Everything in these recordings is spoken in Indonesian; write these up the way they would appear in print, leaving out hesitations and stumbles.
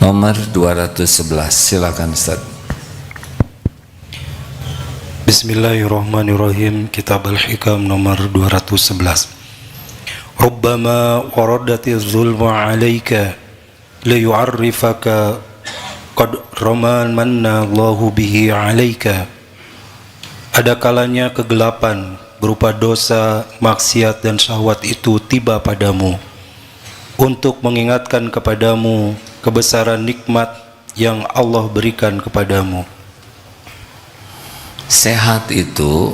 nomor 211. Silakan Ustaz. Bismillahirrahmanirrahim. Kitab Al-Hikam nomor 211. Rubbama waradatiz zulmu alaika liyu'arrifaka qad raman manna Allahu bihi alaika. Ada kalanya kegelapan berupa dosa, maksiat dan syahwat itu tiba padamu untuk mengingatkan kepadamu kebesaran nikmat yang Allah berikan kepadamu. Sehat itu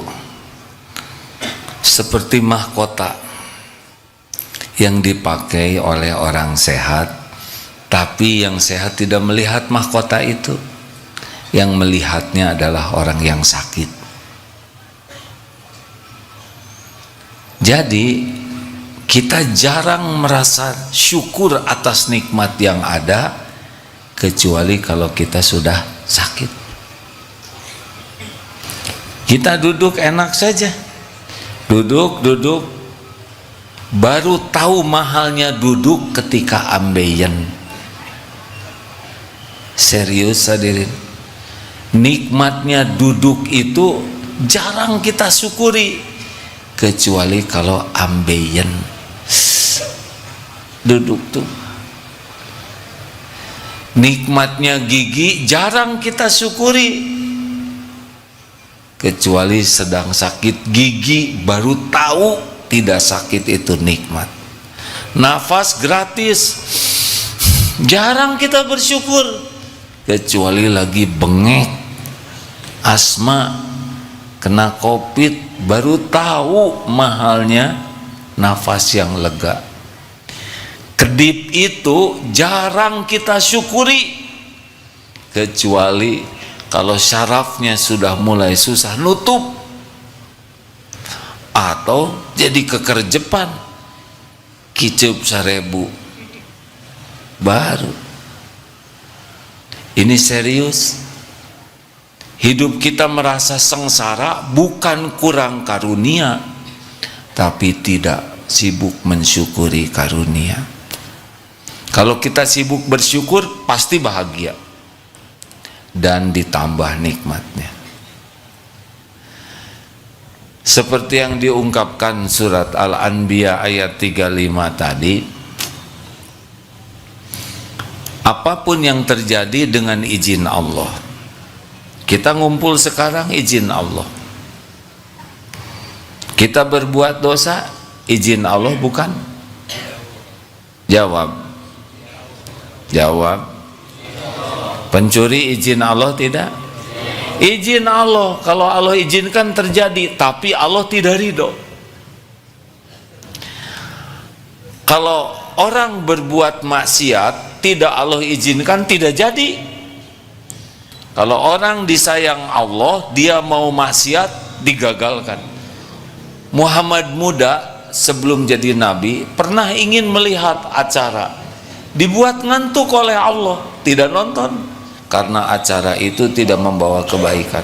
seperti mahkota yang dipakai oleh orang sehat, tapi yang sehat tidak melihat mahkota itu. Yang melihatnya adalah orang yang sakit. Jadi kita jarang merasa syukur atas nikmat yang ada kecuali kalau kita sudah sakit. Kita duduk enak saja, duduk baru tahu mahalnya duduk ketika ambeien. Serius hadirin, nikmatnya duduk itu jarang kita syukuri kecuali kalau ambeien. Duduk tuh. Nikmatnya gigi jarang kita syukuri kecuali sedang sakit gigi baru tahu tidak sakit itu nikmat. Nafas gratis jarang kita bersyukur kecuali lagi bengek, asma, kena covid baru tahu mahalnya nafas yang lega. Kedip itu jarang kita syukuri kecuali kalau syarafnya sudah mulai susah nutup atau jadi kekerjepan, kicup 1000 baru. Ini serius. Hidup kita merasa sengsara bukan kurang karunia, tapi tidak sibuk mensyukuri karunia. Kalau kita sibuk bersyukur pasti bahagia dan ditambah nikmatnya. Seperti yang diungkapkan surat Al-Anbiya ayat 35 tadi, apapun yang terjadi dengan izin Allah. Kita ngumpul sekarang izin Allah. Kita berbuat dosa izin Allah bukan? Jawab. Pencuri izin Allah tidak? Izin Allah. Kalau Allah izinkan terjadi, tapi Allah tidak ridho. Kalau orang berbuat maksiat tidak Allah izinkan, tidak jadi. Kalau orang disayang Allah, dia mau maksiat, digagalkan. Muhammad muda sebelum jadi nabi pernah ingin melihat acara, dibuat ngantuk oleh Allah, tidak nonton karena acara itu tidak membawa kebaikan.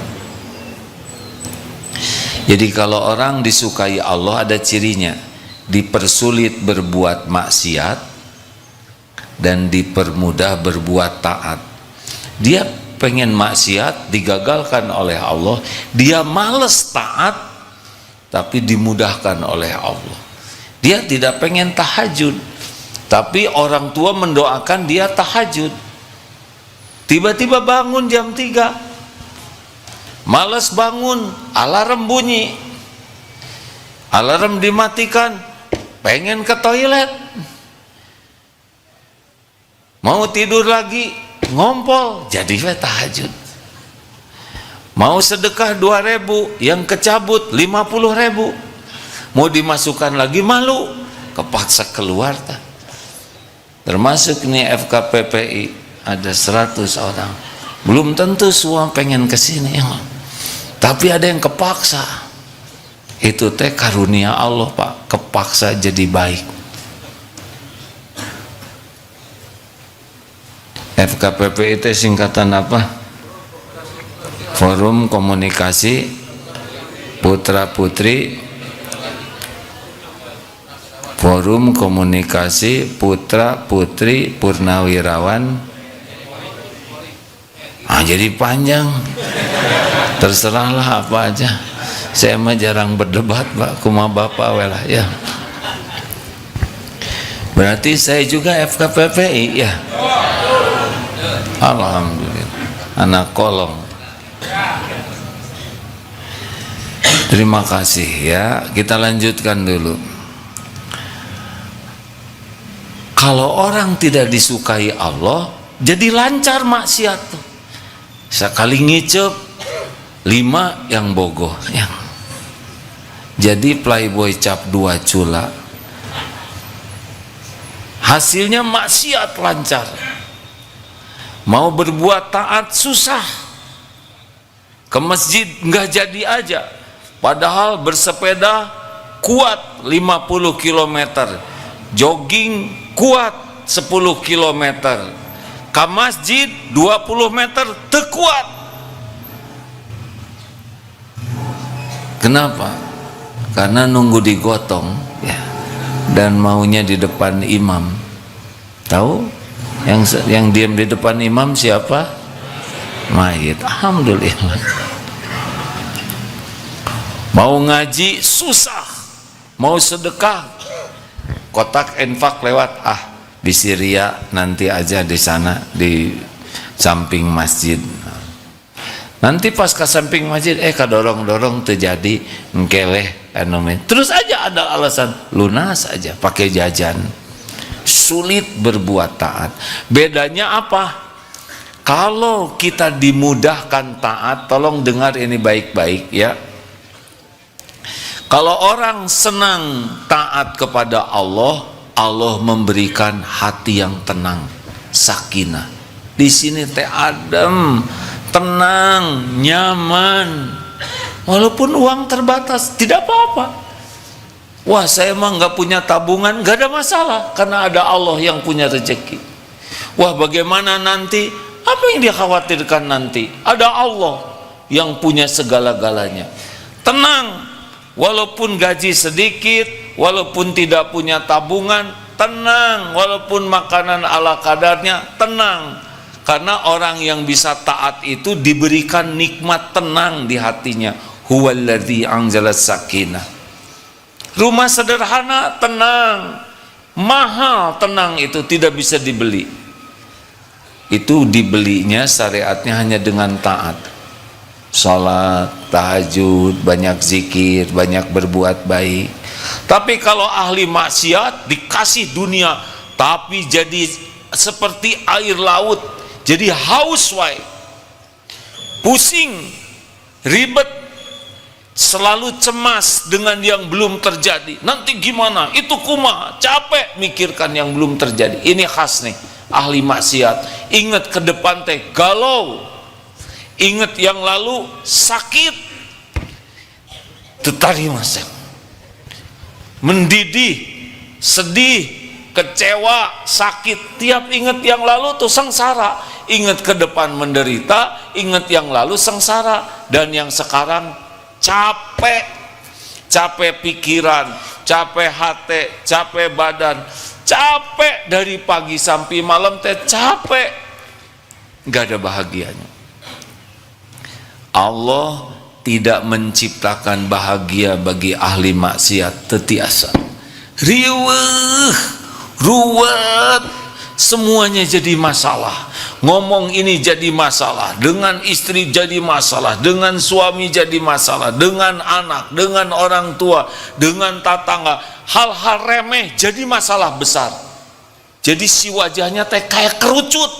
Jadi kalau orang disukai Allah ada cirinya, dipersulit berbuat maksiat dan dipermudah berbuat taat. Dia pengen maksiat digagalkan oleh Allah, dia males taat tapi dimudahkan oleh Allah. Dia tidak pengen tahajud, tapi orang tua mendoakan dia tahajud. Tiba-tiba bangun jam 3, malas bangun, alarm bunyi, alarm dimatikan, pengen ke toilet, mau tidur lagi, ngompol, jadi tahajud. Mau sedekah 2.000, yang kecabut 50.000, mau dimasukkan lagi, malu, kepaksa keluar. Termasuk nih FKPPI ada 100 orang, belum tentu semua pengen kesini, tapi ada yang kepaksa. Itu teh karunia Allah Pak, kepaksa jadi baik. FKPPI itu singkatan apa? Forum Komunikasi Putra Putri, Forum Komunikasi Putra Putri Purnawirawan Nah, jadi panjang. Terserahlah apa aja. Saya mah jarang berdebat, Pak. Kumaha Bapak we lah ya. Berarti saya juga FKPPI ya. Alhamdulillah. Anak kolong. Terima kasih ya. Kita lanjutkan dulu. Kalau orang tidak disukai Allah, jadi lancar maksiat tuh. Sekali ngicep 5 yang bogoh yang. Jadi playboy cap 2 cula. Hasilnya maksiat lancar. Mau berbuat taat susah. Ke masjid nggak jadi aja. Padahal bersepeda kuat 50 km. Jogging kuat 10 km. Ke masjid 20 meter tekuat. Kenapa? Karena nunggu digotong ya. Dan maunya di depan imam. Tahu? Yang diam di depan imam siapa? Mayit. Alhamdulillah. Mau ngaji susah. Mau sedekah kotak infak lewat, di Syria nanti aja di sana di samping masjid. Nanti pas ke samping masjid kadorong-dorong terjadi engkeleh terus aja ada alasan lunas aja pakai jajan. Sulit berbuat taat. Bedanya apa? Kalau kita dimudahkan taat, tolong dengar ini baik-baik ya. Kalau orang senang taat kepada Allah, Allah memberikan hati yang tenang, sakinah. Di sini teh adem, tenang, nyaman. Walaupun uang terbatas, tidak apa-apa. Wah, saya mah nggak punya tabungan, nggak ada masalah, karena ada Allah yang punya rezeki. Wah, bagaimana nanti? Apa yang dikhawatirkan nanti? Ada Allah yang punya segala-galanya. Tenang, walaupun gaji sedikit, walaupun tidak punya tabungan, tenang, walaupun makanan ala kadarnya, tenang. Karena orang yang bisa taat itu diberikan nikmat tenang di hatinya. Huwallazi anzala sakinah. Rumah sederhana tenang, mahal tenang itu tidak bisa dibeli. Itu dibelinya syariatnya hanya dengan taat. Salat, tahajud, banyak zikir, banyak berbuat baik. Tapi kalau ahli maksiat dikasih dunia, tapi jadi seperti air laut, jadi haus wae, pusing, ribet, selalu cemas dengan yang belum terjadi. Nanti gimana? Itu kumaha? Capek mikirkan yang belum terjadi. Ini khas nih ahli maksiat. Ingat ke depan teh galau. Ingat yang lalu sakit. Tetari masa. Mendidih, sedih, kecewa, sakit. Tiap ingat yang lalu tuh sengsara. Ingat ke depan menderita, ingat yang lalu sengsara. Dan yang sekarang capek, capek pikiran, capek hati, capek badan, capek dari pagi sampai malam teh capek, nggak ada bahagianya. Allah tidak menciptakan bahagia bagi ahli maksiat tetiasa. Riweuh, ruwet, semuanya jadi masalah. Ngomong ini jadi masalah, dengan istri jadi masalah, dengan suami jadi masalah, dengan anak, dengan orang tua, dengan tetangga. Hal-hal remeh jadi masalah besar. Jadi si wajahnya teh kayak kerucut,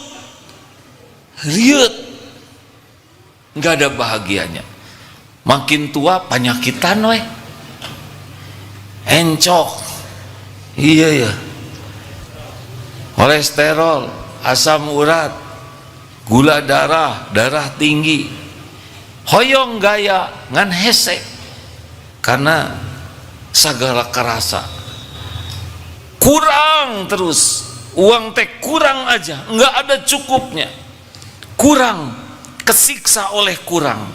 riut, nggak ada bahagianya. Makin tua penyakitan weh, encok, iya ya, kolesterol, asam urat, gula darah, darah tinggi, hoyong gaya ngan hese, karena segala kerasa, kurang terus, uang teh kurang aja, nggak ada cukupnya, kurang, kesiksa oleh kurang,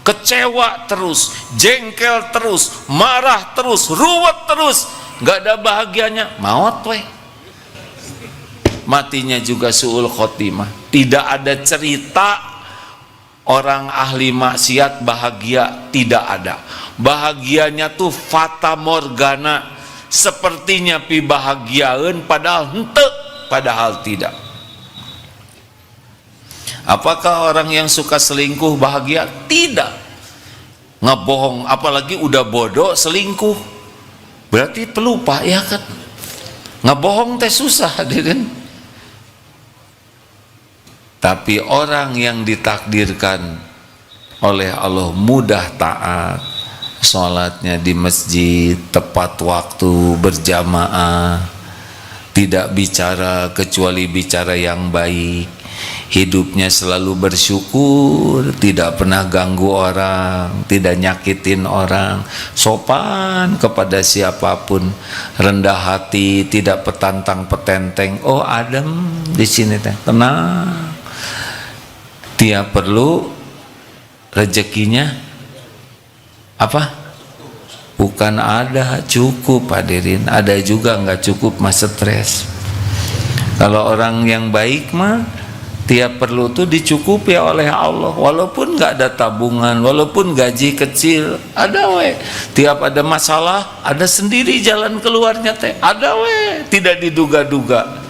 kecewa terus, jengkel terus, marah terus, ruwet terus, nggak ada bahagianya, maut weh. Matinya juga su'ul khotimah. Tidak ada cerita orang ahli maksiat bahagia, tidak ada. Bahagianya tuh fata morgana, sepertinya pi bahagiaeun padahal henteu, padahal tidak. Apakah orang yang suka selingkuh bahagia? Tidak. Ngebohong, apalagi udah bodoh selingkuh, berarti pelupa ya kan. Ngebohong teh susah hadirin. Tapi orang yang ditakdirkan oleh Allah mudah taat, sholatnya di masjid tepat waktu, berjamaah, tidak bicara kecuali bicara yang baik, hidupnya selalu bersyukur, tidak pernah ganggu orang, tidak nyakitin orang, sopan kepada siapapun, rendah hati, tidak petantang petenteng. Oh adem di sini teh, tenang. Tiap perlu rezekinya apa? Bukan ada cukup hadirin, ada juga nggak cukup mas stres. Kalau orang yang baik mah tiap perlu tuh dicukupi oleh Allah, walaupun nggak ada tabungan, walaupun gaji kecil, ada we. Tiap ada masalah, ada sendiri jalan keluarnya teh, ada we. Tidak diduga-duga.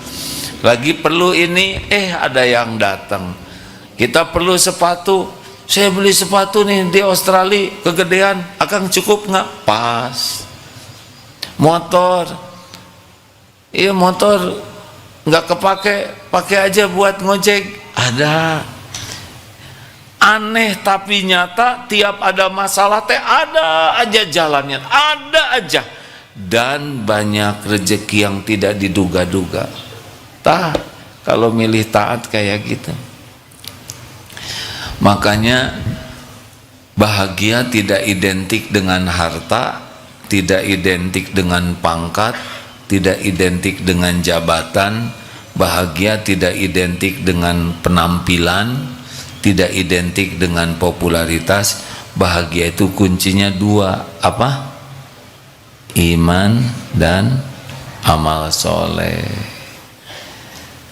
Lagi perlu ini, ada yang datang. Kita perlu sepatu, saya beli sepatu nih di Australia kegedean, akang cukup nggak? Pas. Motor, iya motor nggak kepake, pakai aja buat ngojek, ada. Aneh tapi nyata, tiap ada masalah teh ada aja jalannya, ada aja. Dan banyak rezeki yang tidak diduga-duga. Tah, kalau milih taat kayak gitu. Makanya bahagia tidak identik dengan harta, tidak identik dengan pangkat, tidak identik dengan jabatan. Bahagia tidak identik dengan penampilan, tidak identik dengan popularitas. Bahagia itu kuncinya dua, apa? Iman dan amal soleh.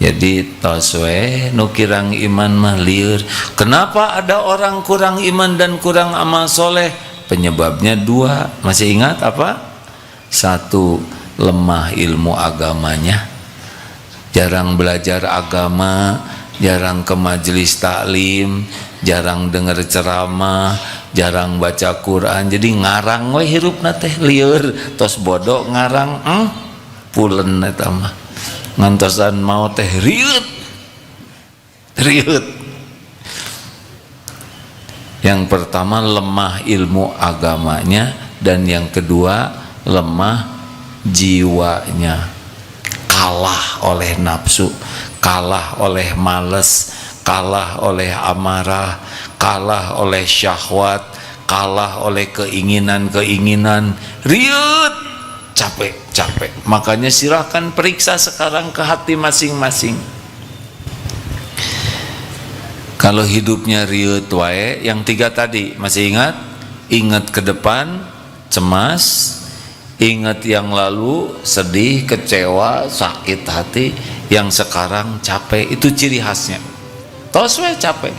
Jadi toswe nu kirang iman mah lieur. Kenapa ada orang kurang iman dan kurang amal soleh? Penyebabnya dua. Masih ingat apa? Satu, lemah ilmu agamanya, jarang belajar agama, jarang ke majelis taklim, jarang dengar ceramah, jarang baca Quran. Jadi ngarang we hirupna teh lieur, tos bodoh ngarang pulen eta mah. Ngantosan mau teh riut. Yang pertama lemah ilmu agamanya, dan yang kedua lemah jiwanya, kalah oleh nafsu, kalah oleh males, kalah oleh amarah, kalah oleh syahwat, kalah oleh keinginan-keinginan, riut, capek. Makanya silahkan periksa sekarang ke hati masing-masing. Kalau hidupnya riut wae, yang tiga tadi masih ingat? Ingat ke depan, cemas. Ingat yang lalu, sedih, kecewa, sakit hati. Yang sekarang capek, itu ciri khasnya. Tos we capek.